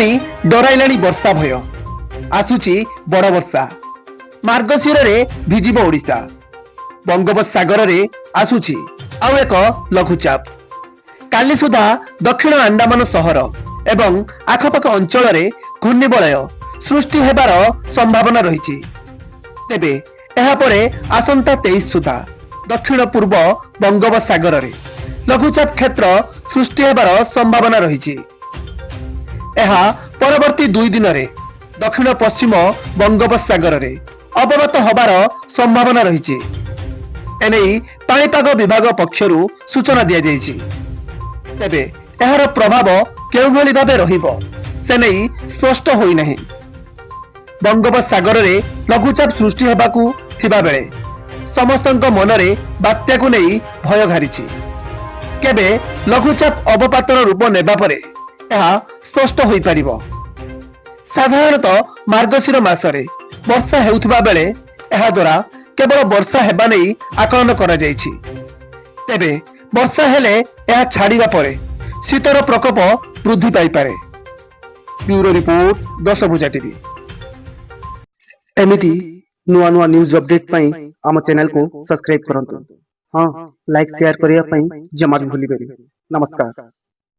पुणी डराइलाणी वर्षा भय आसुची बड़ वर्षा मार्गशीर रे भिजिब ओडिशा बंगोपसागर रे आसुची आउ एक लघुचाप काली सुधा दक्षिण अंडमान सहर एवं आखपाख अंचल रे घूर्णिबलय सृष्टि हेबार संभावना रही तेबे एहा परे आसंता 23 सुधा दक्षिण पूर्व बंगोपसागर रे लघुचाप क्षेत्र सृष्टि हेबार संभावना रही परवर्ती 2 दिन रे दक्षिण पश्चिम बंगोपसागर रे अवगत हबार संभावना रही एनेई पाणीपाग विभाग पक्षरु सूचना दिया जायछि। तेबे एहार प्रभाव केउ भली भाबे रहिबो से नहीं स्पष्ट होई नहीं। बंगोपसागर रे लघुचाप सृष्टि हेबाकू थिबा बेले समस्तଙ୍କ मनरे बात्या को नहीं भय घारिछि। केबे लघुचाप अवपातन रूप नेबा परे एहा स्पष्ट होई परिबो। साधारणतः मार्गशीर मासरे वर्षा हेउथिबा बेले एहा द्वारा केवल वर्षा हेबा नहीं आकलन करा जायछि। तेबे वर्षा हेले एहा छाड़ीबा परे शीतर प्रकोप वृद्धि पाई पारे। ब्यूरो रिपोर्ट 10 भुजा टीवी। एमिति नुआ नुआ न्यूज अपडेट पई आम चैनल को सब्सक्राइब करंतु। हां लाइक शेयर करिया पई जमा भी भूली बेरी। नमस्कार।